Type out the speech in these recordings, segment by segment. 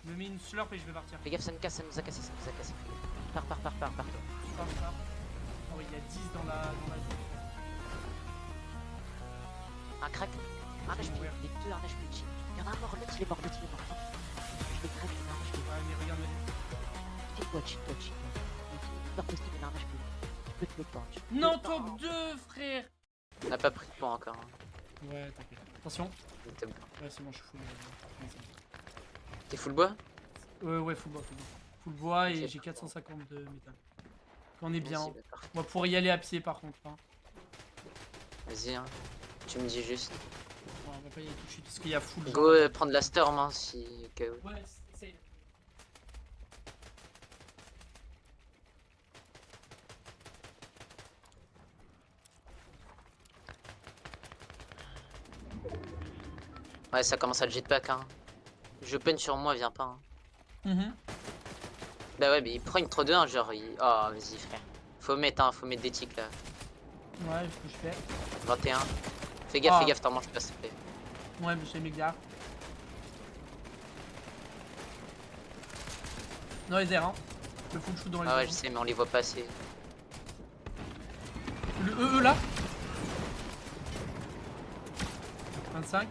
Je me mets une slurp et je vais partir. Fais gaffe, ça nous casse, ça nous a cassé, ça nous a cassé. Pars. Pars. Oh, il y a 10 dans la zone. Un crack. Un HP. Ouais. Les deux, un HP. Il y en a un mort, l'autre il est mort. Je le crack, il a un HP. Ouais, mais regarde, Chill-toi. Non, parce qu'il a un HP. Tu peux te le punch. non, top 2, frère. On n'a pas pris de points encore. Ouais, t'inquiète. Attention. T'es Ouais, c'est bon, je suis full. full bois? Ouais, full bois. Full bois et Ok. j'ai 450 de métal. On est bien. Vas-y, bah, parfait. On va pouvoir y aller à pied par contre. Hein. Vas-y, hein. Tu me dis juste. Ouais, on va pas y aller tout de suite parce qu'il y a full. Go prendre la storm hein, si au cas où. Ouais, c'est. Ouais, ça commence à le jetpack. Hein. Je peine sur moi, viens pas. Hein. Bah ouais, mais il prend une 3-2-1, genre. Oh, vas-y, frère. Faut mettre des tics là. Ouais, ce que je fais. 21. Fais Ah. gaffe, t'en manges pas, s'il te plaît. Ouais, mais j'ai mes gars. Dans les airs, hein. Le full shoot dans les airs. Ah ouais, je sais, mais on les voit pas assez. Le EE là 25.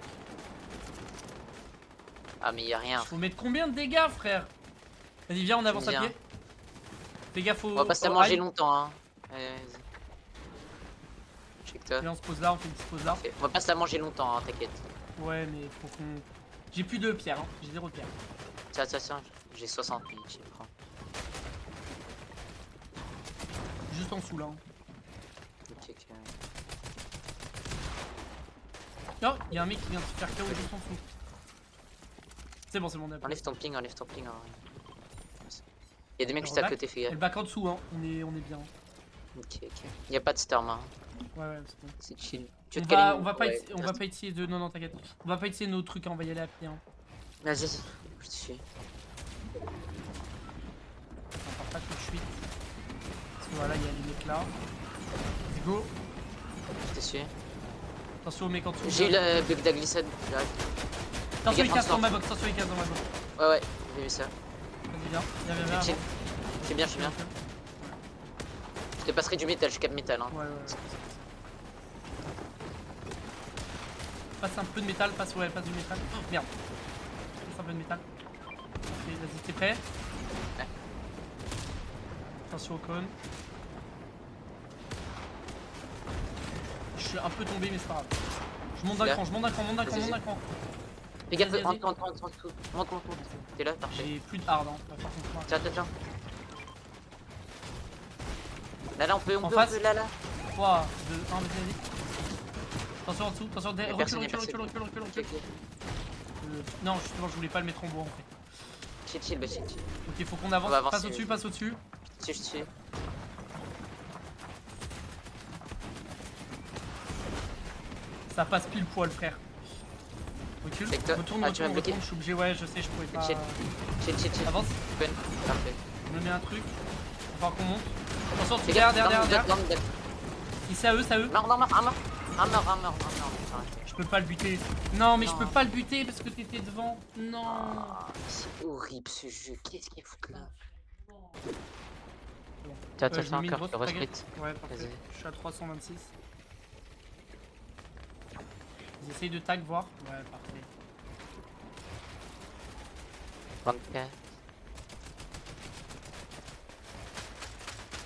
Ah, mais y'a rien. Faut mettre combien de dégâts, frère? Vas-y, viens, on avance à pied. Fais gaffe au. On va pas se la manger longtemps, hein. Vas-y. Check-toi. Et on se pose là, on fait une petite pause là. On va pas se la manger longtemps, hein, t'inquiète. Ouais, mais faut qu'on. J'ai plus de pierres, hein. J'ai 0 pierre. Tiens, j'ai 60 000, tu prends. Juste en dessous là. Hein. Ok. Oh, il y a un mec qui vient de se faire KO juste en dessous. C'est bon, on a. Enlève ton ping. Hein. Y'a des mecs juste à côté, fais Elle gaffe. back en dessous, hein. On est bien. Ok. Y'a pas de storm, hein. Ouais, c'est bon. C'est chill. On va pas essayer de. Non, t'inquiète. On va pas essayer nos trucs, hein. On va y aller à pied. Hein. Vas-y, je te suis. On part pas tout de suite. Parce que voilà, il y a les mecs là. Go. Je te suis. Attention aux mecs en dessous. J'ai eu le bug de la glissade, j'arrive. Attention, il Fais gaffe, casse dans on ma box. Attention, il casse dans ma box. Ouais, j'ai vu ça. Vas-y, viens. Viens. Chill. Je suis bien. Je te passerai du métal, je capte métal. Hein. Ouais. Passe un peu de métal, passe du métal. Oh, merde. Passe un peu de métal. Ok, vas-y, t'es prêt? Ouais. Attention au cône. Je suis un peu tombé, mais c'est pas grave. Je monte d'un cran. Fais gaffe, Vas-y. monte. T'es là, parfait. J'ai plus de hard, hein. Par contre, Tiens. Là, on peut, En face. là. 3, 2, 1, vas-y. Attention en dessous, attention derrière. Personne. Recule. Non, justement, je voulais pas le mettre en bois en fait. Chill. Ok, faut qu'on avance. On va avancer, Passe au-dessus. Si je suis. Ça passe pile poil, frère. Recule. Retourne, tu m'as bloqué. je suis obligé. Ouais, je sais, je pouvais pas. Chill. Avance. Open. Parfait. Je me mets un truc. Faut qu'on monte. Attention, Fais derrière. gaffe, dans. C'est à eux. Un mort. Je peux pas le buter. Non, mais je peux pas le buter parce que t'étais devant. Non. Ah, c'est horrible ce jeu. Qu'est-ce qu'il fout là? Je Tiens, mets une encore. grosse Le resprit. Ouais, parfait. Vas-y. Je suis à 326. J'essaye de tag, voir. Ouais, parfait. 24.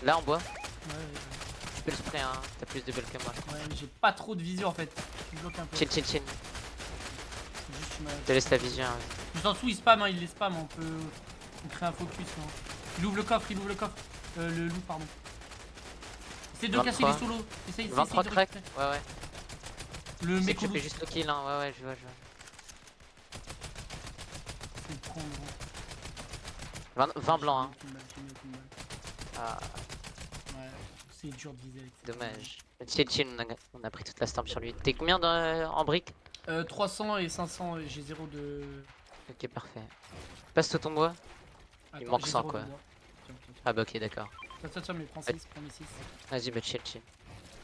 Là, en bois. Ouais. Tu peux le spray, hein. T'as plus de balles que moi. Ouais, mais j'ai pas trop de vision en fait. Je me bloque un peu. Chill. C'est juste Je te laisse la vision. Hein. Juste en dessous, il spam, hein, il les spam. On peut créer un focus. Hein. Il ouvre le coffre. Le loup, pardon. Essaye de 23. casser les solos. Essaye 23 de crack. récupérer. Ouais. Le Je sais mec que je fais juste le kill, hein. Ouais, je vois. Faut le prendre. 20 blancs, hein. J'ai mis aucune balle. Ah, Ouais, c'est dur de viser avec ça. dommage. Chill, on a pris toute la storm sur lui. T'es combien en briques? 300 et 500, j'ai 0 de. Ok, parfait. Passe-toi ton bois. Attends, manque j'ai 100, 0 de quoi. bois. Tiens. Ah bah ok, d'accord. Tiens, mais prends 6, prends mes 6. Vas-y, bah chill.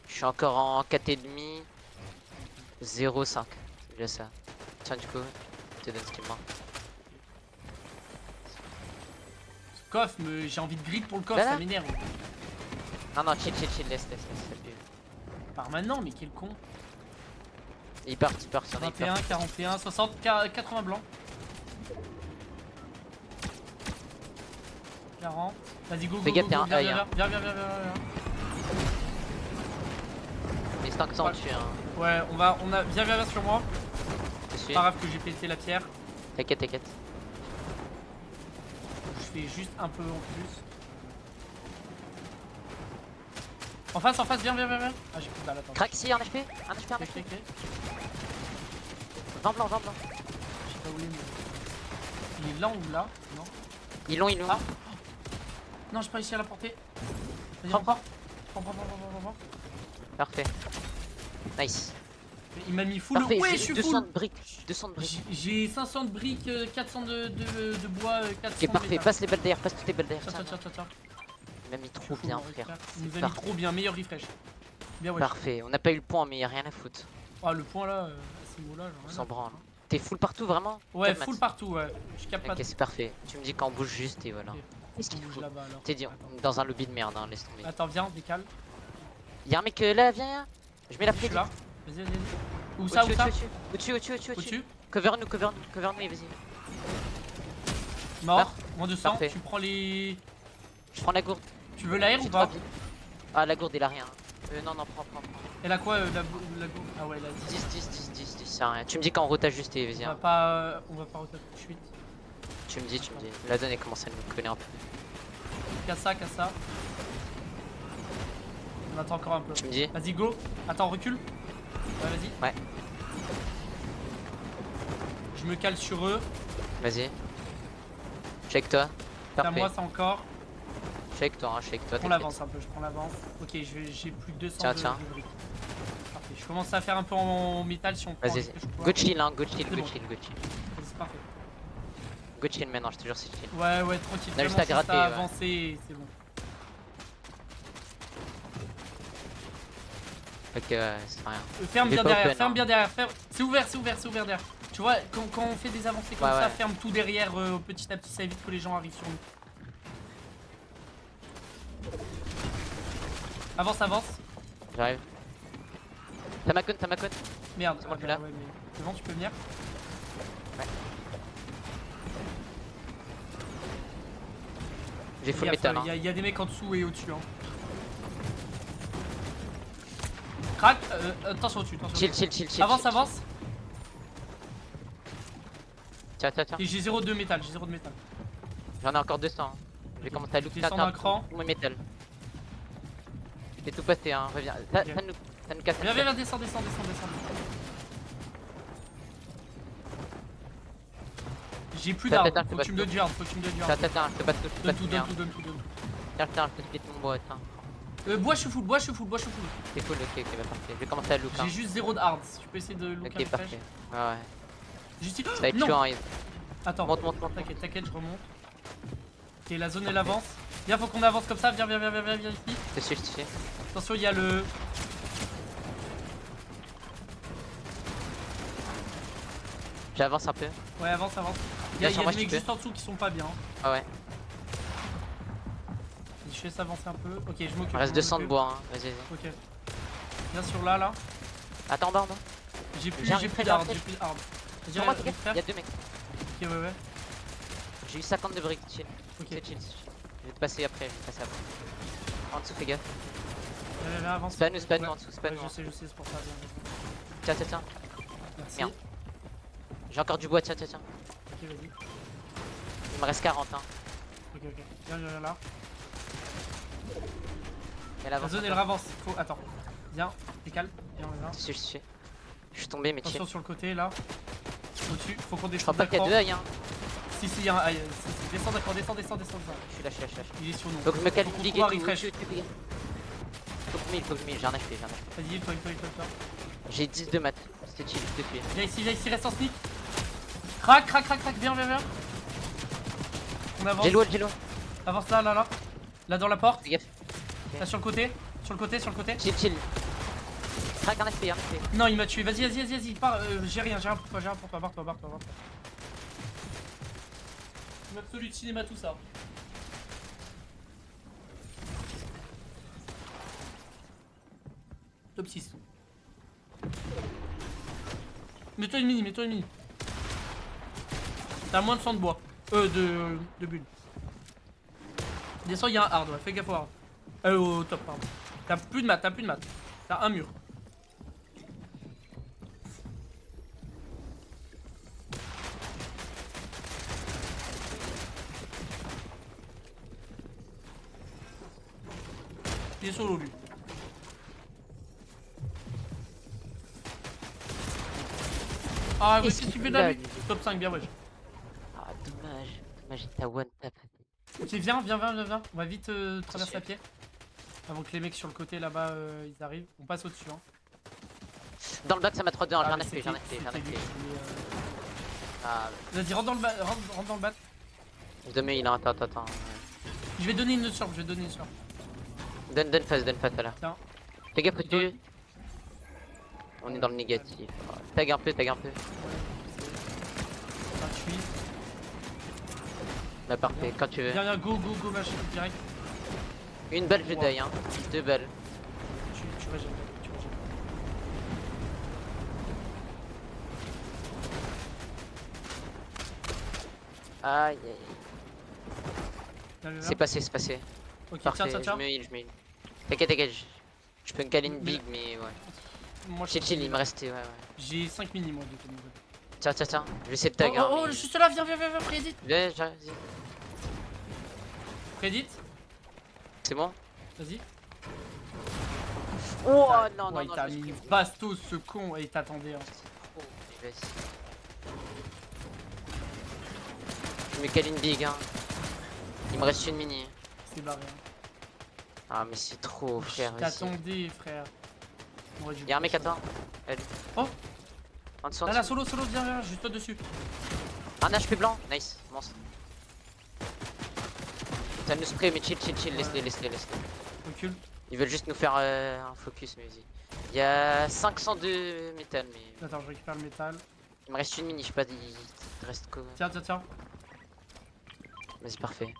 Je suis encore en 4,5. 0,5. C'est déjà ça. Tiens, du coup, je te donne ce qu'il me manque. coffre, mais j'ai envie de grid pour le coffre, Voilà. ça m'énerve. Non, chill, laisse. Par maintenant, mais quel con. Il part, il y en a, il 21, part. 41, 60, 80 blancs. 40. Vas-y, go, Fais go, gaffe, go, t'es go, un viens, œil, viens, hein. viens. Mais c'est tant que ça, on tue, hein. Ouais, viens sur moi. Je suis. Pas grave que j'ai pété la pierre. T'inquiète. Je fais juste un peu en plus. En face, viens. Ah, j'ai plus de balle, attends. Crac ici, un HP. Ok. 20 blancs. Je sais pas où il est, mais... Il est là ou là? Non. Ils l'ont. Ah. Non, j'ai pas réussi à la porter. Vas-y, Prends. prends. Parfait. Nice. Il m'a mis full. Parfait, Ouais, je j'ai suis 200 full. de briques. 200 de briques. J'ai 500 de briques, 400 de bois, 400 Ok, parfait. métal. Passe les balles derrière, passe toutes les balles derrière. Tiens. Il m'a mis trop Je suis bien, full, frère. Il nous a mis Parfait. trop bien, meilleur refresh. Bien, ouais. Parfait. On n'a pas eu le point, mais y a rien à foutre. Ah, le point là, à ce niveau-là, On genre. s'en branle. T'es full partout, vraiment? Ouais, Calme, full Max. partout, ouais. Je capte pas. Ok, c'est parfait. Tu me dis quand on bouge juste et voilà. Ok. Qu'est-ce On qu'il bouge faut? là-bas alors. T'es dit, on est dans un lobby de merde, hein, laisse tomber. Attends, viens, décale. Y'a un mec là, viens. Je mets la Je suis fête. là. Vas-y. Où ça? Au-dessus. Cover nous, et vas-y. Mort. Mort. Moins de sang. Parfait. Tu prends les. Je prends la gourde. Tu veux l'air ou J'ai pas? 3 billes. Ah, la gourde, il a rien. Non, prends. Elle a quoi la Ah ouais, elle a 10. 10, ça rien. Tu me dis quand on route ajusté, vas-y. On va Hein. pas. On va pas retaper tout de suite. Tu me dis. La donne, elle commence à nous connaître un peu. Casse ça. On attend encore un peu. Tu me dis. Vas-y, go. Attends, recule. Ouais, vas-y. Ouais. Je me cale sur eux. Vas-y. Check toi. C'est à Parfait. moi, ça encore. Check toi. Je prends l'avance un peu, je prends l'avance. Ok, j'ai plus de 200 Tiens. de briques. Parfait, je commence à faire un peu en métal si on prend. Vas-y. Go chill, hein. Go chill. bon. C'est parfait. Go chill maintenant, je te jure, c'est chill. Ouais, tranquille. On a juste Vraiment, à gratter, ça a ouais. avancé, c'est bon. Ok, ouais, c'est rien. Ferme Il est bien pas derrière, open, ferme hein. bien derrière. C'est ouvert derrière. Tu vois, quand on fait des avancées comme Ouais, ça, ouais. ferme tout derrière petit à petit, ça évite que les gens arrivent sur nous. Avance. J'arrive. T'as ma conne. Merde, C'est moi qui est là. ouais, mais c'est bon, tu peux venir. Ouais. J'ai full Gaffe, métal. Hein. y a des mecs en dessous et au-dessus. Hein. Crac, attention au-dessus. Chill. Avance. Tiens. Et j'ai 0 de métal, J'en ai encore 200. Hein. Je vais commencer à look. Descends d'un cran. Tout mon métal. J'ai tout passé, hein. Reviens. Ça nous casse. Viens, descends. J'ai plus Attends, d'armes, attends, faut que tu me donnes du hard, Attends, je te passe tout. Donne tout. Tiens, je te split mon bois. Tiens. Bois, je suis full. C'est cool, ok, bah parfait. Je vais commencer à look. Hein. J'ai juste 0 de hard, si tu peux essayer de look Ok, parfait. Ouais. Juste ici. Ça va être Non. chaud, hein. Attends, Monte. t'inquiète, je remonte. Ok, la zone elle avance. Viens, faut qu'on avance comme ça, viens ici. Je sais. Attention, il y a le... J'avance un peu. Ouais, avance. Il y Viens a sur des moi, si mecs tu peux. juste en dessous qui sont pas bien. Ah ouais. Je laisse avancer un peu. Ok, je m'occupe. Il reste 200 de bois, hein. Vas-y. Ok. Viens sur là. Attends, en bas. J'ai plus J'arrive, d'hard, j'arrive. Vas-y, Sur moi, frère. il y a 2 mecs. Ok, ouais. J'ai eu 50 de briques, chill. Ok. C'est chill. Je vais te passer après, En dessous, fais gaffe. Viens, avance. C'est pas nous, Ouais. en dessous, c'est pas nous. Je sais, c'est pour ça. Viens. Tiens. Merci. Merde. J'ai encore du bois, tiens. Ok, vas-y. Il me reste 40, hein. Ok. Viens là. Elle La avance. zone elle avance. Attends. Viens, décale. Viens. Je suis. Je suis tombé, mais chill. Attention sur le côté là. Au-dessus, faut qu'on Je descende. crois pas qu'il y a 2 œils, hein. Si, il y a un œil. Descends d'accord, descends. Je suis là. Il est sur nous. Faut que je me calme Faut qu'on big trouve un et tout. refresh. Faut que je mille, j'ai un HP. Vas-y, toi. J'ai 10 de maths. C'était chill, je te suis. Viens ici, reste en sneak. Crac. Viens. On avance. J'ai l'eau. Avance là. Là dans la porte. Fais gaffe. Là sur le côté. Chill. Crac un HP. Non, il m'a tué. Vas-y. Pars. J'ai rien pour toi. Barre-toi. Une absolue de cinéma, tout ça. top 6. Mets-toi une mini, mets-toi une mini. T'as moins de sang de bois. De bulles. Descends, il y a un hard, ouais. Fais gaffe au hard. Au top, pardon. T'as plus de mat, t'as plus de mat. T'as un mur. Il est solo lui. Ah ouais, qu'est-ce que tu fais là lui? Top 5, bien wesh. Ah dommage, dommage, t'as one tap. Ok, viens. On va vite traverser la pierre. Avant que les mecs sur le côté là-bas ils arrivent. On passe au-dessus hein. Dans le bac ça m'a 3-2, j'ai un mais FP, j'ai un FP, j'ai un FP. Ah, Vas-y, rentre dans le bat. demain il a un attends. Je vais donner une sorte, Donne face là. Tiens. Fais gaffe au-dessus. On est dans le négatif. Tag un peu. Gratuit. Bah parfait, quand tu veux. Viens, go, machin, direct. Une balle je die hein. 2 balles. Tu régènes. Aïe. Viens. C'est passé. Ok, Parfait, tiens. je me heal. T'inquiète, je peux me caler une big mais ouais. Moi, Chill, il me restait, ouais. J'ai 5 mini moi de ton niveau. Tiens, je vais essayer de tag. Oh, juste là, viens, prédite. Viens, j'arrive. Prédite. C'est bon? Vas-y. Oh non, il t'a mis bastos ce con et il t'attendait. Hein. Oh, vas-y. Je me cale une big hein. Il me reste une mini. C'est barré. Hein. Ah mais c'est trop frère. Je t'attendais frère. Y'a un mec à toi. Oh. En dessous, là, solo, viens, juste toi dessus. Un HP blanc, nice, monstre. Ça nous spray mais chill, laisse-les. Recule. Ils veulent juste nous faire un focus mais vas-y. Il y a 500 de métal mais... Attends, je récupère le métal. Il me reste une mini, je sais pas, il te reste quoi. Tiens. Vas-y, parfait.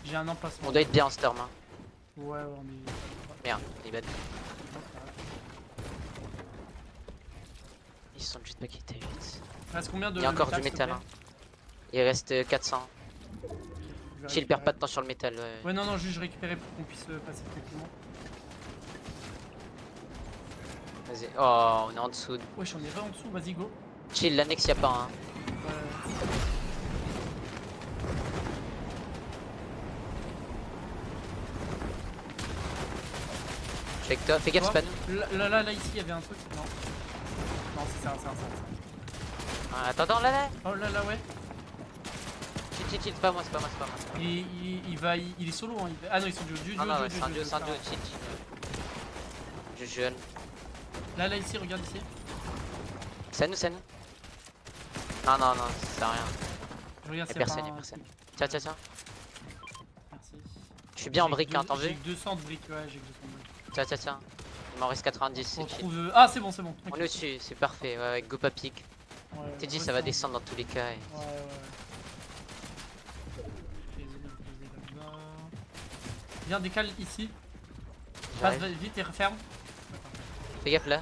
J'ai un emplacement. On doit être bien en storm hein. Ouais, on est... Merde, il est bad. Ils sont juste pas quittés vite. Il reste combien de... Il y a encore du métal hein. Il reste 400. Chill, perds pas de temps sur le métal. Ouais, non, juste récupérer pour qu'on puisse passer tranquillement. Vas-y. Oh, on est en dessous. Ouais, j'en ai 20 en dessous, vas-y, go. Chill, l'annexe y'a pas hein. Ouais. Je suis avec toi, fais gaffe, c'est pas nous. Là, ici, il y avait un truc. Non, c'est ça. Ah, attends, là. Oh là, ouais. Chill, c'est pas moi. Il est solo, hein. Ah non, ils sont duo. C'est un duo, chill. Je jeune. Là, ici, regarde ici. C'est à nous. Non, ça sert à rien. Je regarde Y'a personne. Tiens. Merci. Je suis bien en briques, hein, t'en veux? J'ai que 200 de briques, ouais, j'ai que 200 de briques. Tiens. Il m'en reste 90, c'est chill. Ah, c'est bon. On est au-dessus, c'est parfait, ouais, go pas pique. T'es dit, ça va descendre dans tous les cas. Ouais. Viens, décale ici. Passe vite et referme. Fais gaffe là.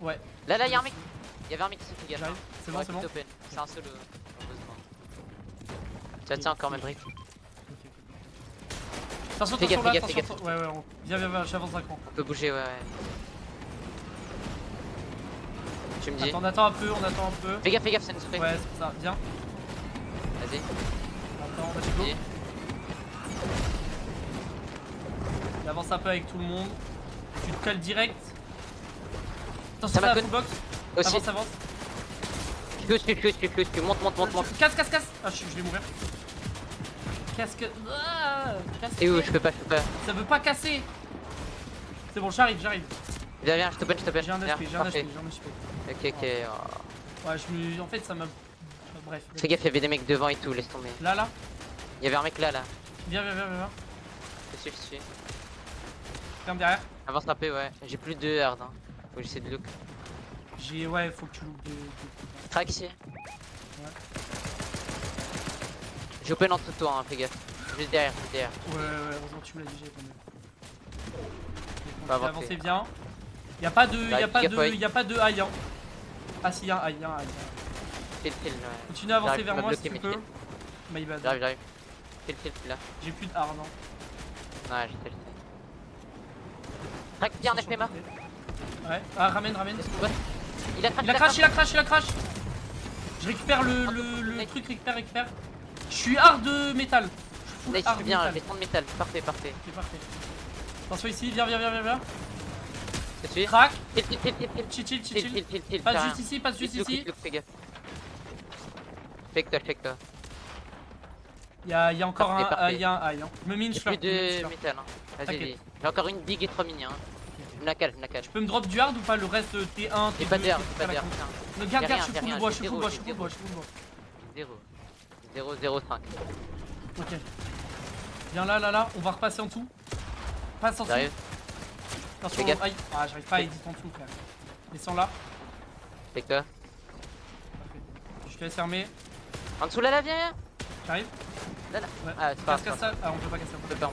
Ouais. Là, y'a un mec. Y'avait un mec ici, fais gaffe. C'est bon. C'est un solo. Tiens, encore mes briques. Attention, fais gaffe. Ouais, viens, j'avance un cran. On peut bouger, ouais. Tu me dis. On attend un peu. Fais gaffe, ça nous spray. Ouais, c'est ça, viens. Vas-y. Attends, vas-y, go. Il avance un peu avec tout le monde. Tu te colles direct. Attention, ça la box. Aussi. Avance. Tu monte. Casse. Ah, je vais mourir. Casse. Et où je peux pas. Ça veut pas casser. C'est bon, j'arrive. Viens, je te punch. J'ai un HP. Ok. Ouais, en fait, ça m'a... Bref. Fais gaffe, y'avait des mecs devant et tout, laisse tomber. Là. Y'avait un mec là. Viens. Je suis. Ferme derrière. Avance un peu, ouais. J'ai plus de hard. Hein. Faut que j'essaie de look. Ouais, faut que tu loupes des... Crack ici. Ouais. J'ai open en dessous de toi, hein, fais gaffe. Juste derrière. Ouais, heureusement que tu me l'as dit, j'ai Pas Je vais avancer. avancer, viens. Y'a pas de, Bah, y'a pas gaffe, de, ouais. y'a pas de high, hein. Ah si, y'a un high, y'a un high. File, ouais. Continue à avancer J'arrive, vers tu m'as moi si bloqué, tu mais peux. file. My bad. J'arrive. File, là. J'ai plus de hard, non. Ouais, je sais. Crac, viens, on a fait mort. Ouais, ah, ramène. Ouais. Il a Il a crash. Je récupère le truc, récupère. Je suis hard de métal. Là, je suis bien, j'ai 30 métal. Parfait. Ok, parfait. Attention ici, viens. C'est celui. Crac. Chill. Chill. Passe juste ici. Fais gaffe. Fake toi. Y'a encore Parfait. y'a un high, hein. Me mine, je J'ai plus flirte. de métal. Hein. Vas-y. T'inquiète. J'ai encore une big et 3 mini. Hein. Je me la cale. Tu peux me drop du hard ou pas le reste T1, T2, J'ai pas d'air, T3, Garde, Y'a je suis rien, full y'a bois, rien, je suis full bois. 0,05. Ok. Viens là, on va repasser en dessous. Passe en dessous. J'arrive. Attention, Fais gaffe. aïe. Ah, j'arrive pas à éditer en dessous, frère. Descends là. Fais toi. Je te laisse fermer. En dessous là, viens. J'arrive. Là. Ouais. Ah, c'est pas Casse ça. Ah, on peut pas casser. On peut pas.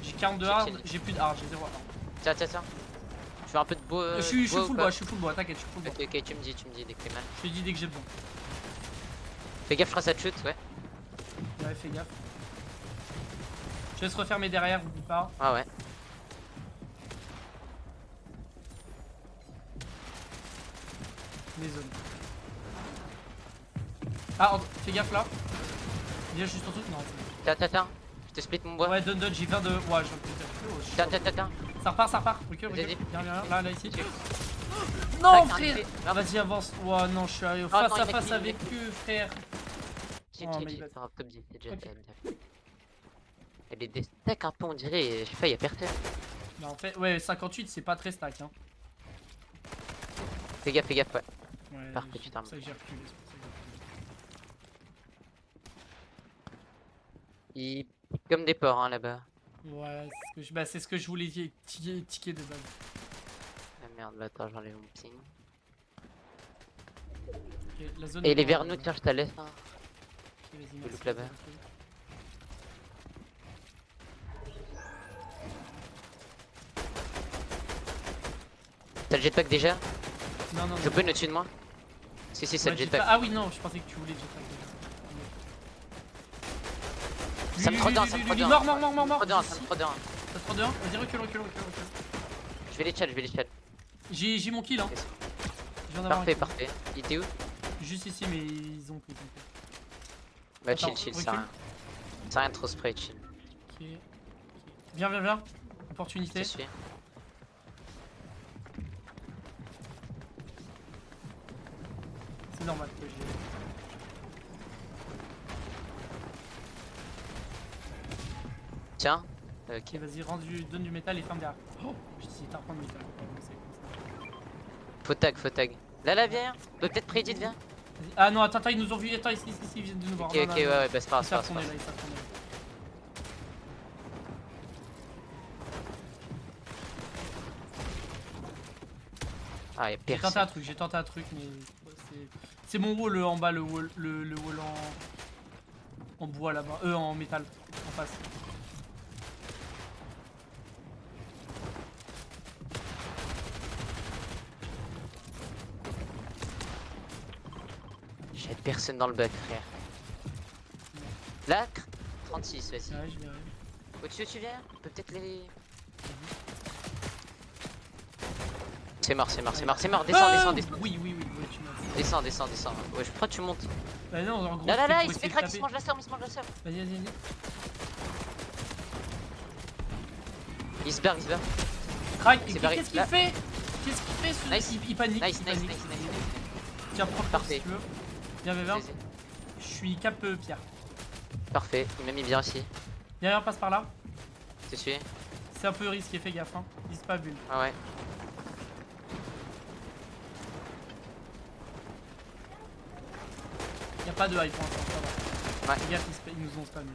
J'ai 42 hard, j'ai plus de hard, j'ai 0 hard. Tiens. Je fais un peu de bois. Je suis full bois, t'inquiète, je suis full bois. Ok, tu me dis dès que t'es mal. Je te dis dès que j'ai besoin. Fais gaffe, je ferai ça de chute, ouais. Ouais, fais gaffe. Je laisse refermer derrière, oublie pas. Ah ouais. Les zones. Ah, fais gaffe là. Viens juste en dessous. Non, c'est bon. Tiens. Je te split mon bois. Ouais, donne, j'ai 22. Ouais, je vais peut-être. Tiens. Ça repart. Recule. Vas-y. Viens, là, ici. Dessus. Non, Tac, frère. arrêtez. Ah, vas-y, avance. Ouais, non, je suis arrivé non, face il à m'a face kill, avec eux, frère. Chill. Oh, my bad. Top 10, c'est déjà Ok. bien. Elle est des stacks un peu, on dirait. Je sais pas, y'a personne. Mais en fait, ouais, 58, c'est pas très stack. Hein. Fais gaffe, ouais. Ouais, Parfait, c'est putain. pour ça que j'ai reculé. C'est pour ça que j'ai reculé. Ils comme des porcs, hein, là-bas. Ouais, c'est ce que je voulais ticker de base. Ah merde, bah attends, j'enlève mon ping. Ok, la zone Et est les dans- verres nous, tiens, je te laisse. Hein. Ok, vas-y, Le merci, look là-bas. vas-y. T'as le jetpack déjà? Non. Je peux au-dessus de moi? Si, c'est Ouais, le jetpack. Ah oui, non, je pensais que tu voulais le jetpack déjà. Ça me trotte un, ça me trotte un. Mort. Ça me trotte un, Si. ça me trotte un. Ça te prend deux, hein. Vas-y, recule. Je vais les chat. J'ai mon kill, hein. Yes. Je viens d'avoir un kill. Parfait. Il était où? Juste ici, mais ils ont pris. Bah Attends, chill, recule. ça rien. Ça rien trop spray, chill. Ok. Viens. Opportunité. Je te suis. C'est normal que j'ai. Tiens. Ok, Ok. vas-y, donne du métal et ferme derrière. Oh, j'ai essayé de reprendre le métal. Ouais, Faut tag. Là, viens. Peut-être prédit, viens. Vas-y. Ah non, attends, ils nous ont vu. Attends, ici, ils viennent de nous voir. Ok, Non, non, non. ouais, bah c'est pas Ils savent grave. qu'on est là, ils savent qu'on est là. Ah, y'a J'ai tenté personne. un truc, mais c'est mon wall en bas, le wall en bois là-bas, en métal, en face. J'ai personne dans le bug, frère. Là, 36, vas-y. Ouais, je verrai. Au-dessus, tu viens? Peut-être les. C'est mort. Descends. Oui, tu m'as. Descends. Ouais, je crois que tu montes. Bah non, en gros, Là, c'était il pour se fait essayer de crack, il taper. se mange la somme. Vas-y. Il se barre. Crack, C'est barré. qu'est-ce qu'il Là. fait ce... Nice. Il panique. Nice. Tiens, prends Parfait. si tu veux. Viens. Vas-y. Je suis cap Pierre. Parfait, il m'a mis bien aussi. Viens, passe par là. T'es tué? C'est un peu risqué, fais gaffe. Hein. Vise pas bulle. Ah ouais. Y'a pas de high pour l'instant, ça va. Ouais. Fais gaffe, ils nous ont spammé.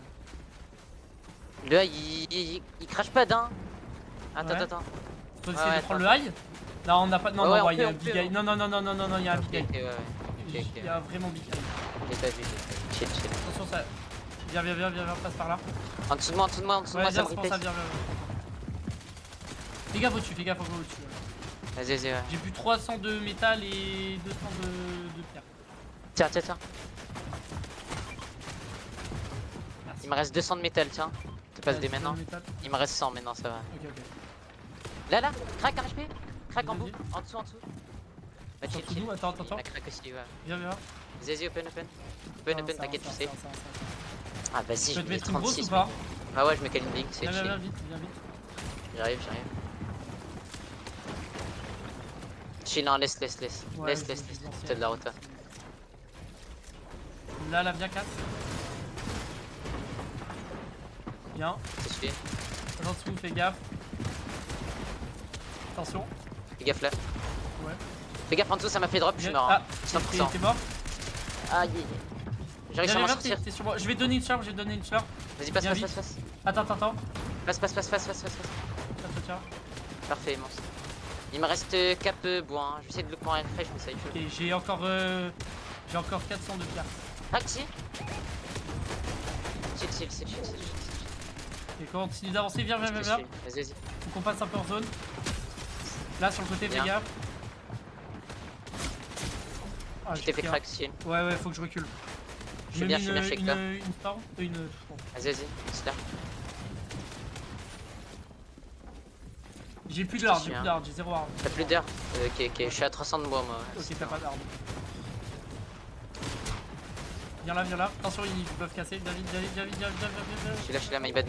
Là, il crache pas d'un. Attends. Faut Ouais, essayer de ouais, prendre le high. Là, on n'a pas. Non, Ouais, non, on il y a peut, un on big peut, high. Non, il y a un big high. Ouais. Il y a vraiment big high. J'ai pas vu. Chill. Attention, ça. Viens, passe par là. En dessous de moi, Ouais, ça viens, me c'est pour ça, replace. viens. fais gaffe encore au-dessus. Vas-y, vas-y, ouais. J'ai plus 300 de métal et 200 de pierre. Tiens, tiens, tiens. Merci. Il me reste 200 de métal, tiens. Tu passes Ouais, des 200 de maintenant. métal. Il me reste 100 maintenant, ça va. Ok, ok. Là, là, crack un HP. Crack en Vas-y. bout. En dessous, en dessous. Bah, En chill, dessous de chill. nous, attends. Il a crack aussi, ouais. Viens, viens. Vas-y, open, open. Open, t'inquiète, tu sais. Ah, vas-y, Tu je peux te mets mettre une grosse 36. ou pas? Ah ouais, je mets une big, c'est Viens, chill. viens, vite, viens vite. J'arrive. Chill, non, laisse. Ouais, Laisse. je vais T'as de la rota. Là, viens, casse. Bien. Je suis. En dessous, fais gaffe. Attention. Fais gaffe là. Ouais. Fais gaffe en dessous, ça m'a fait drop, je suis mort. Ah, 100%. t'es mort. Aïe. J'ai réussi à m'en Viens, sortir. t'es sur moi. Je vais te donner une charge, Vas-y, Viens vite. passe. Attends. Passe. Tiens. Parfait, monstre. Il me reste cap bois, hein. Je vais essayer de le prendre fraîche, mais ça y est. Ok, j'ai encore 400 de pierre. Taxi. Chill. Et continue d'avancer, viens. Vas-y. Faut qu'on passe un peu en zone. Là, sur le côté, fais Viens. gaffe. Ah, Je j'ai t'ai fait pris un. crack, chill. Ouais, faut que je recule. Je suis bien avec toi. Une storm. Bon. Vas-y, c'est là. J'ai plus Je d'armes, te suis, j'ai 0 arme. T'as plus d'heures? Ok, je suis à 300 de bois, moi. Ok, t'as pas d'armes. Viens là. Attention, ils peuvent casser. David. Je suis là, my bad.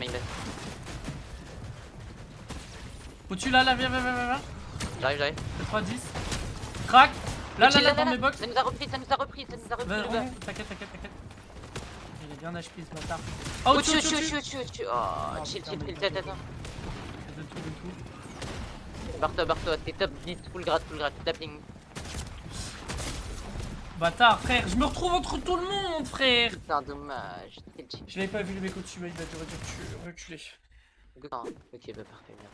Au-dessus, là, viens. J'arrive. 90. Crac. Là, dans mes box. Ça nous a repris. Vas-y, le gars. t'inquiète. Il est bien HP ce bâtard. Oh, au-dessus. Au-dessus. Oh, chill, attends. Donne tout. Barre-toi, t'es top 10, full grade, tapping. Bâtard, frère, je me retrouve entre tout le monde, frère. Putain, dommage. Je l'avais pas vu le mec au-dessus, il va te reculer. Ah, ok, bah parfait, bien.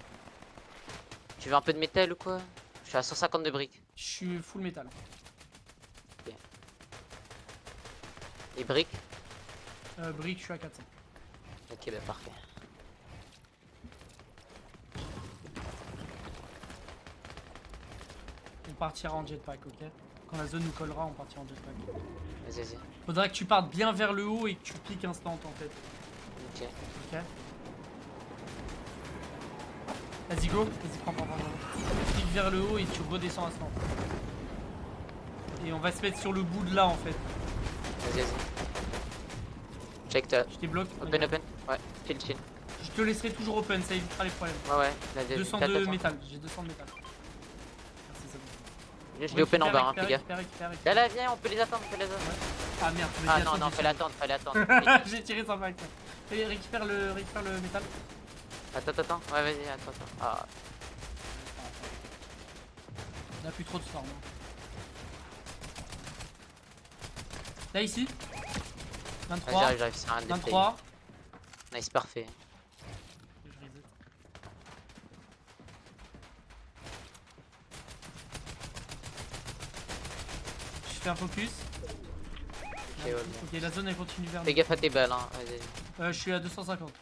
Tu veux un peu de métal ou quoi? Je suis à 150 de briques. Je suis full métal. Et briques? Brick, je suis à 400. Ok, bah parfait. On partira en jetpack, ok? Quand la zone nous collera, on partira en jetpack. Vas-y. Faudra que tu partes bien vers le haut et que tu piques instant en fait. Ok. Ok? Vas-y, go. Vas-y, prends. Pique vers le haut et tu redescends instant. Et on va se mettre sur le bout de là en fait. Vas-y. Check toi. Je débloque. Open. Ouais, chill. Je te laisserai toujours open, ça évitera les problèmes. Ouais. 200 de métal, j'ai 200 de métal. Merci, c'est bon. Je l'ai open en bas, hein, fais gaffe. Récupère. Là, viens, on peut les attendre, Ah merde, tu Ah non, fallait attendre. J'ai tiré sans bac. Et récupère le métal. Attends. Ouais, vas-y, attends. Ah. On a plus trop de storm. Là, ici. 23. J'arrive, c'est un 23. Nice, parfait. Je reset. Je fais un focus. Ok, la zone elle continue vers nous. Fais gaffe à tes balles, hein. Vas-y. Je suis à 250. Ok,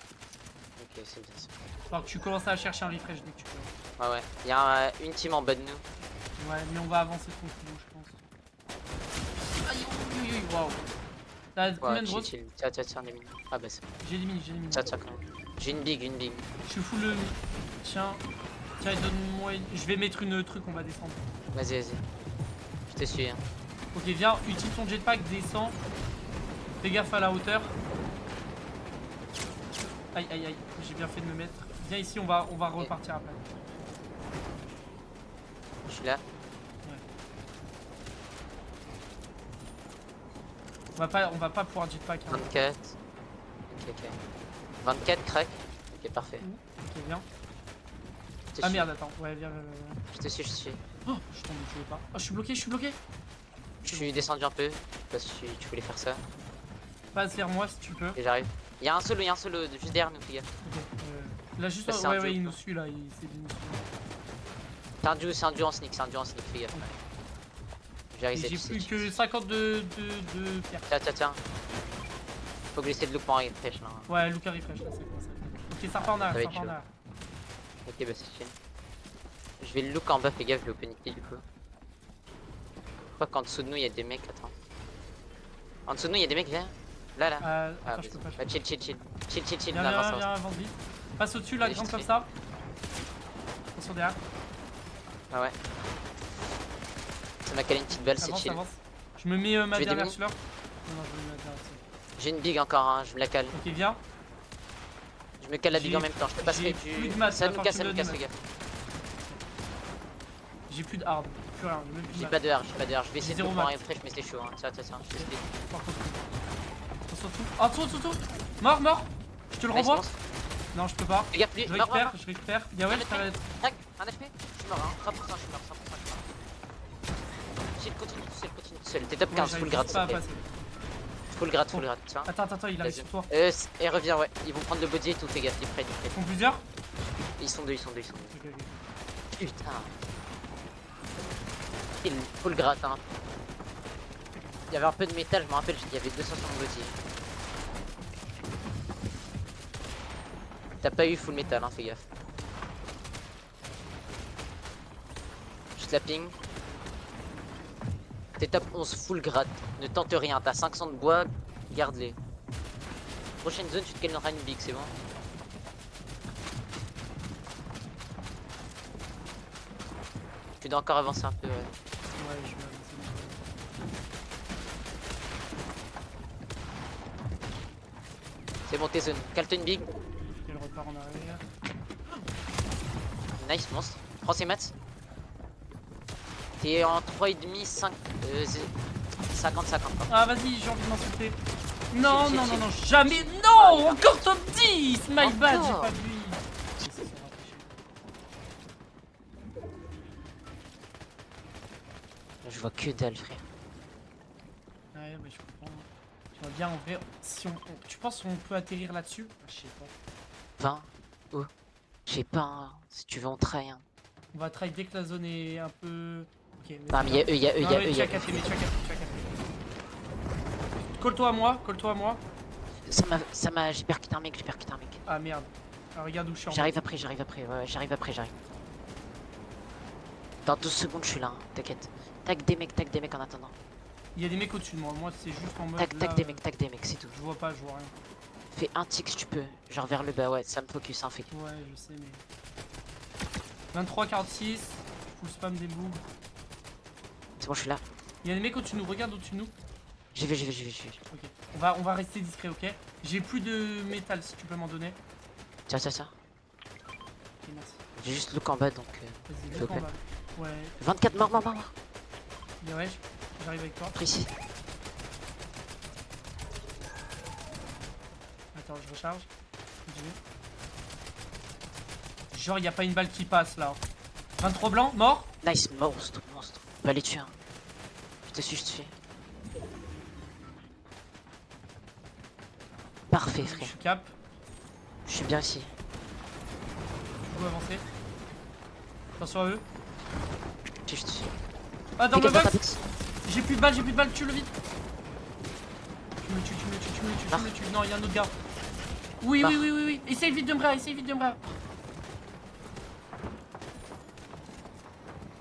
c'est bien ça. Alors que tu commences à chercher un refresh dès que tu peux. Ouais. Il y a une team en bas de nous. Ouais, mais on va avancer tranquillement, je pense. Aïe, waouh. T'as combien de grosses? Chill. Tiens, des mines. Ah bah c'est bon. J'ai des mini. Tiens, quand même. J'ai une big. Je suis full le... Tiens, donne-moi une... Je vais mettre une truc, on va descendre. Vas-y. Je te suis, hein. Ok, viens, utilise ton jetpack, descends. Fais gaffe à la hauteur. Aïe, j'ai bien fait de me mettre. Viens ici, on va repartir après. Je suis là. On va pas pouvoir jetpack. Hein. 24. Ok. 24, crack. Ok, parfait. Ok, viens. Je te Ah suis. merde, attends. Ouais, viens. Je te suis. Oh, je tombe, je veux pas. Oh, je suis bloqué. Je suis descendu un peu. Parce que tu voulais faire ça. Passe vers moi si tu peux. Et j'arrive. Il y a un solo juste derrière nous, les gars. Ok. Là, juste. Là, c'est un duo, il quoi. nous suit là. C'est bien. C'est un duo en sneak, fais gaffe. J'ai reset. J'ai plus que 50 de pierre. Tiens. Faut que j'essaie de look en refresh là. Ouais, Luca refresh là, c'est quoi ça? Ok, ça repart en arrière. Ok, bah c'est chill. Je vais le look en bas, fais gaffe, je vais au paniquer du coup. Je crois qu'en dessous de nous il y a des mecs, attends. En dessous de nous il y a des mecs, viens. Là, là. Attends, je peux pas. Bah, chill. Chill, Viens, là, viens, avance. viens, avance vite. Passe au-dessus, là, Allez, grimpe je comme te ça. Attention derrière. Ah ouais. Ça m'a calé une petite balle, c'est Avance, chill. avance. Je me mets ma Je vais dernière demi. slurp. Non, je me mets ma dernière slurp. J'ai une big encore, hein, je me la cale. Ok, viens. Je me cale la big J'ai- en même temps, je te passerai j'ai plus du. de maths, Ça va nous falloir casse, que tu me donnes fais des gaffe. J'ai plus de hard. Plus rien, j'ai même plus de J'ai maths. pas de R, j'ai pas de R. Je vais essayer de zéro le prendre maths. un fraîche, mais c'est chaud. Hein. Tiens, je te speed. Par contre, attention tout. Ah, tout. Mort. Je te le Nice, renvoie. lance. Non, je peux pas. Fais gaffe, lui. Je Mort, récupère, mort. je récupère. Y'a ouais, je t'arrête. Tac, un HP. Je suis mort, hein. 100% je suis mort, 100% je suis mort. Chill, continue tout seul. T'es top 15, Ouais, full j'arrive grade, juste pas à s'il te plaît. passer. Full grade, tiens. Attends, il arrive sur toi. Et reviens, ouais. Ils vont prendre le body et tout, fais gaffe, ils prennent. Ils font plusieurs. Ils sont deux. Ok. Putain. Il full gratte, hein. Il y avait un peu de métal, je me rappelle, il y avait 200 sur mon body. T'as pas eu full métal, hein, fais gaffe. Juste la ping. T'es top 11 full gratte. Ne tente rien, t'as 500 de bois, garde-les. Prochaine zone, tu te calmeras une big, c'est bon. Tu dois encore avancer un peu, ouais. Ouais, je vais avancer. C'est bon, t'es zone. Cale-toi une big. Elle repart en arrière. Nice, monstre. Prends ses maths. T'es en 3,5, 5, 50-50. Ah, vas-y, j'ai envie de m'insulter. Non, Chill, non, chill, non, chill. non, jamais. Ah, Non, encore top 10. My bad, j'ai Encore. pas vu. Je vois que dalle, frère. Ouais, mais je comprends. Tu vois bien en vrai, si tu penses qu'on peut atterrir là-dessus? Ah, je sais pas. 20. Oh. Je sais pas, hein. Si tu veux, on try. Hein. On va try dès que la zone est un peu. Ok, mais Non, mais il y a eux, il y a eux, il y a eux. Tu as capté, mais tu as capté. Colle-toi à moi. Ça m'a. J'ai percuté un mec, Ah merde. Ah, regarde où je suis en J'arrive après. Ouais, j'arrive après. Dans 12 secondes, je suis là, hein. T'inquiète. Tag des mecs en attendant. Il y a des mecs au-dessus de moi. Moi, c'est juste en mode. Tag là, des mecs, c'est tout. Je vois pas, je vois rien. Fais un tick si tu peux. Genre vers le bas, ouais, ça me focus, hein, fais. Ouais, je sais, mais. 23-46. Full spam des bougs. C'est bon, je suis là. Il y a des mecs au-dessus de nous. Regarde au-dessus de nous. J'y vais. Ok. On va rester discret, ok? J'ai plus de métal si tu peux m'en donner. Tiens. Ok, merci. J'ai juste look en bas donc. Vas-y, Fais look en open. bas. Ouais. 24 mort. Mais ouais, j'arrive avec toi. Précis. Attends, je recharge. Continue. Genre, y a pas une balle qui passe là. 23 blancs, mort. Nice, monstre. Va les tuer. Hein. Je te suis. Parfait, Je frère. suis cap. Je suis bien ici. Je peux avancer. Attention à eux. Je te suis. Ah, dans Fais le gaffe à ta box. box. J'ai plus de balles, tue-le vite. Tu me le tues. Non, il y a un autre gars. Oui. Essaye vite de me bras.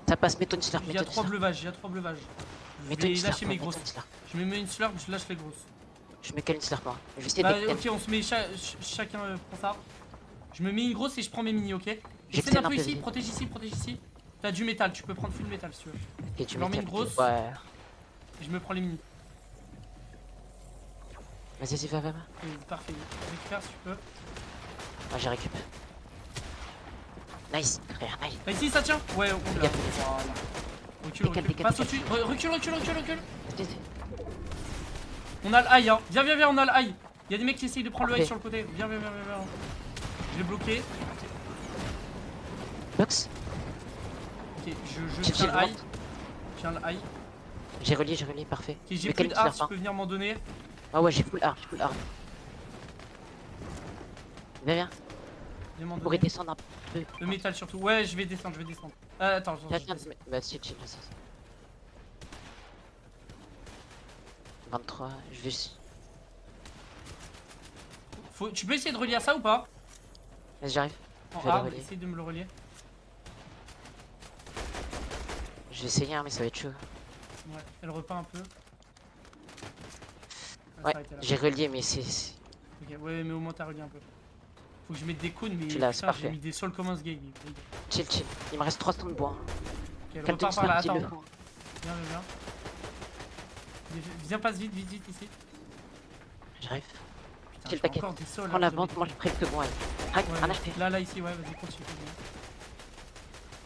Ça passe, mets-toi une slurp. Il y a 3 breuvages. Je Mets-toi une vais slurp. lâcher mes grosses. Je me mets une slurp, je lâche les grosses. Je me cale une slurp, moi. Je vais essayer Bah, de. ok, on se met chacun prend ça. Je me mets une grosse et je prends mes mini, ok? J'ai Essaye un peut-être peu un peu ici, vite. protège ici. T'as du métal, tu peux prendre full métal si tu veux. Et tu j'en mets mets une grosse. Ouais. Et je me prends les mini. Vas-y, va. Parfait, récupère si tu peux. Ah, j'ai récup. Nice, frère, nice. Bah, ici ça tient? Ouais, on l'a. Décale. Voilà. Recule. Décale. Passe au-dessus. Recule. Vas-y. On a le high, hein. Viens, on a le high. Y'a des mecs qui essayent de prendre le high Parfait. sur le côté. Viens. Je l'ai bloqué. Box. Ok, je J'ai tiens le le high. ventre. Tiens le high. J'ai relié, parfait. Ok, Je j'ai mets plus quelle de hard, slurp, tu hein. peux venir m'en donner. Ah ouais, j'ai full hard. Viens. Viens m'en Pour donner. descendre un peu. Le métal surtout. Ouais, je vais descendre. Attends, je Tiens, descends. bah chill, là, ça. 23, je vais. Tu peux essayer de relier à ça ou pas? Vas-y, j'arrive. En Je vais le hard, relier. essaye de me le relier. vais essayer, hein, mais ça va être chaud. Ouais, elle repart un peu. Ouais, s'arrêter là. j'ai relié, mais c'est. Ok, ouais, mais au moins t'as relié un peu. Faut que je mette des cônes, mais Tu l'as, c'est putain, j'ai parfait. mis des sols comme un sgeg. Chill, chill. Il me reste 3 stones de bois. Ok, elle Captain repart par là, Slam, attends. dis-le. Viens. Viens, passe vite, ici. J'arrive. Putain, Chill, j'ai t'inquiète. encore des sols. Prends la absolument. vente, moi je prie le second. Crac, un HP. Là, ici, ouais, vas-y, continue.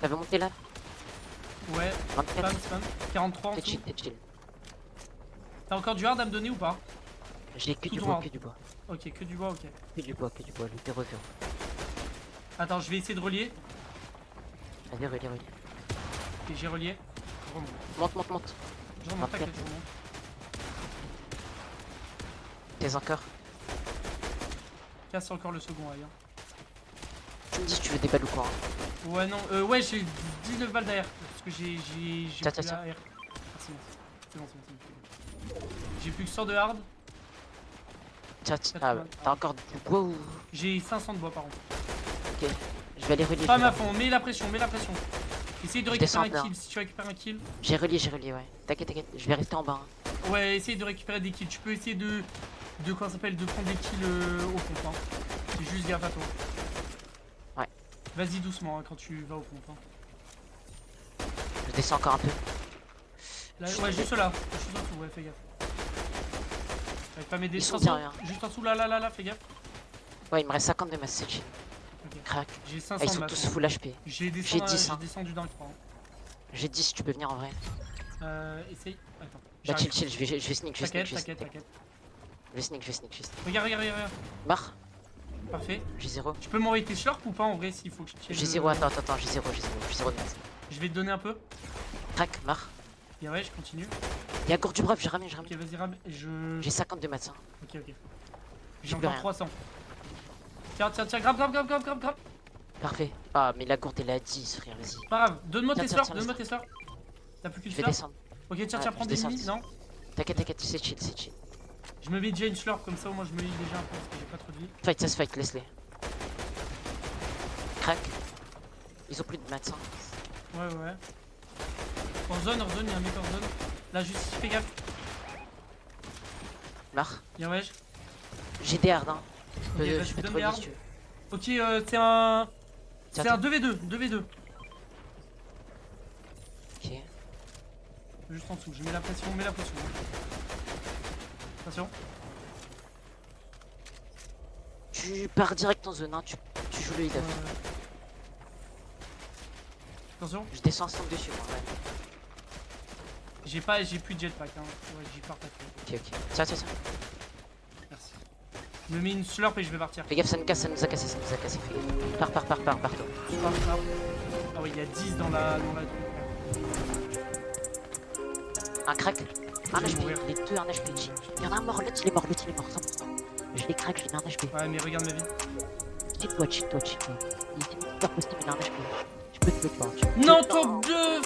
T'avais monté là? Ouais, 24. spam. 43 en T'es dessous. chill, t'es chill. T'as encore du hard à me donner ou pas? J'ai que Tout du ton bois, hard. que du bois. Ok, que du bois, ok. Que du bois, le terreau. Attends, je vais essayer de relier. Allez, relis. Ok, j'ai relié. Je remonte. Monte. Je remonte, t'inquiète, je remonte. T'es encore. Casse encore le second ailleurs. Tu me dis si tu veux des balles ou quoi. Hein. Ouais, non, ouais, j'ai 19 balles d'AR. Parce que j'ai Tiens, plus tiens. la AR. Merci. C'est bon. J'ai plus que 100 de hard. Tiens, t'as encore du bois ou. J'ai 500 de bois par contre. Ok. Je vais aller relier. Pas à fond, mets la pression. Essaye de Je récupérer un descends, kill. Si tu récupères un kill. J'ai relié, ouais. T'inquiète. Je vais rester en bas. Hein. Ouais, essaye de récupérer des kills. Tu peux essayer de quoi ça s'appelle, de prendre des kills au pompe. Hein. C'est juste gaffe à toi. Ouais. Vas-y doucement hein, quand tu vas au pompe. Hein. Je descends encore un peu. Là, ouais, juste là. Juste en dessous, ouais, fais gaffe. J'arrive pas à m'aider. Ils sont derrière. Juste en dessous, là, fais gaffe. Ouais, il me reste 50 de masse, c'est chill. Ok. Crac. J'ai 500 Ah, ils de sont masse, tous hein. full HP. J'ai J'ai 10, hein. descendu dans le 3. J'ai 10 si tu peux venir en vrai. Essaye. Attends. Bah J'arrive. chill, je vais sneak. T'inquiète. Je vais sneak. Regarde. Marre. Parfait. J'ai 0. Tu peux m'envoyer tes slurps ou pas en vrai s'il faut que je tienne J'ai 0, attends, j'ai 0 de masse. Je vais te donner un peu. Crac, marre. Et ouais, je continue. Il y a encore du bref, je ramène. Ok, vas-y, rame. J'ai 50 de masse. Hein. Ok. J'ai J'ai plus encore rien. 300. Tiens, grave. Parfait. Ah, mais la gourde elle est à 10, frère, vas-y. Pas grave, donne-moi tes Tiens, slurps, T'as plus qu'une Je vais slurp. descendre. Ok, tiens, Ouais, prends je des descends. mini, non? T'inquiète, c'est chill. Je me mets déjà une slurp comme ça, au moins je me lis déjà un peu parce que j'ai pas trop de vie. Fight, ça se fight, laisse-les. Crac. Ils ont plus de maths. Hein. Ouais. Hors zone, il y a un mec hors zone. Là, juste fais gaffe. Marre. Y'a ouais. J'ai des hard, hein. Ok, Je vas-y, peux te donne des relier hard. si tu veux. Ok, c'est un. Tiens, C'est un 2v2. Ok. Juste en dessous, je mets la pression. Attention. Tu pars direct en zone, hein. Tu joues le heal. Attention. Je descends ensemble dessus, moi. Ouais. J'ai plus de jetpack, hein. Ouais, j'y pars pas. Ok. Tiens. Merci. Je me mets une slurp et je vais partir. Fais gaffe, ça nous a cassé. Fais gaffe. Pars. Ah oui, il y a 10 dans la. Un crack. Un Je vais HP. mourir. Les deux, un HP. Il y en a un mort, l'autre il est mort, 100%. Je les crack, je lui mets un HP. Ouais, mais regarde ma vie. Chill-toi. Il est super posté, mais il a un HP. Je peux te le pas. Non, top 2.